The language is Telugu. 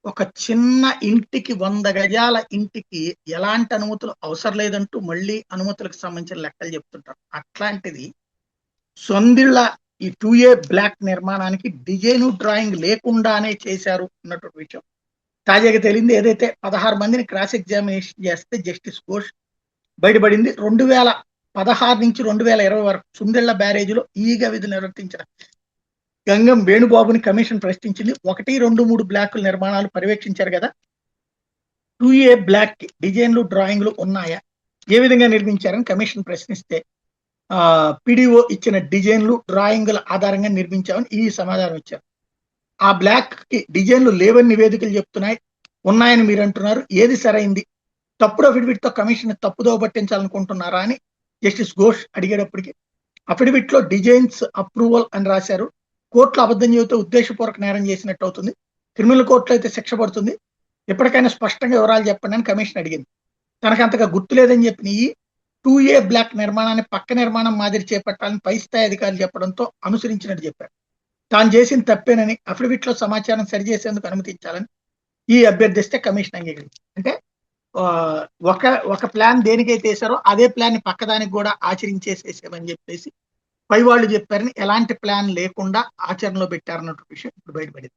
ఒక చిన్న ఇంటికి 100 గజాల ఇంటికి ఎలాంటి అనుమతులు అవసరం లేదంటూ మళ్ళీ అనుమతులకు సంబంధించిన లెక్కలు చెప్తుంటారు. అట్లాంటిది సొందిళ్ళ ఈ 2A బ్లాక్ నిర్మాణానికి డిజైను, డ్రాయింగ్ లేకుండానే చేశారు అన్నటువంటి విషయం తాజాగా తేలింది. ఏదైతే 16 మందిని క్రాస్ ఎగ్జామినేషన్ చేస్తే జస్టిస్ ఘోష్ బయటపడింది. 2016 నుంచి 2020 వరకు సుందిళ్ల బ్యారేజీలో ఈగా విధులు నిర్వర్తించిన గంగం వేణుబాబుని కమిషన్ ప్రశ్నించింది. 1, 2, 3 బ్లాకుల నిర్మాణాలు పర్యవేక్షించారు కదా, 2A బ్లాక్ కి డిజైన్లు, డ్రాయింగ్లు ఉన్నాయా, ఏ విధంగా నిర్మించారని కమిషన్ ప్రశ్నిస్తే పిడిఓ ఇచ్చిన డిజైన్లు, డ్రాయింగ్ల ఆధారంగా నిర్మించామని ఈ సమాధానం ఇచ్చారు. ఆ బ్లాక్ కి డిజైన్లు లేవని నివేదికలు చెప్తున్నాయి, ఉన్నాయని మీరు అంటున్నారు, ఏది సరైంది? తప్పుడు అఫిడవిట్ తో కమిషన్ తప్పుదోవ పట్టించాలనుకుంటున్నారా అని జస్టిస్ ఘోష్ అడిగేటప్పటికి అఫిడవిట్ లో డిజైన్స్ అప్రూవల్ అని రాశారు. కోర్టులో అబద్ధం చెబితే ఉద్దేశపూర్వక నేరం చేసినట్టు అవుతుంది. క్రిమినల్ కోర్టులో అయితే శిక్ష పడుతుంది. ఎప్పటికైనా స్పష్టంగా వివరాలు చెప్పండి అని కమిషన్ అడిగింది. తనకు అంతగా గుర్తు లేదని చెప్పిన ఈ 2A బ్లాక్ నిర్మాణాన్ని పక్క నిర్మాణం మాదిరి చేపట్టాలని పై స్థాయి అధికారులు చెప్పడంతో అనుసరించినట్టు చెప్పారు. తాను చేసిన తప్పేనని అఫిడవిట్ లో సమాచారం సరిచేసేందుకు అనుమతించాలని ఈ అభ్యర్థిస్తే కమిషన్ అంగీకరించింది. అంటే ఆ, ఒక ఒక ప్లాన్ దేనికైతే వేసారో అదే ప్లాన్ ని పక్కదానికి కూడా ఆచరించేసేసామని చెప్పేసి పై వాళ్ళు చెప్పారని, ఎలాంటి ప్లాన్ లేకుండా ఆచరణలో పెట్టారన్నట్టు విషయం ఇప్పుడు బయటపడింది.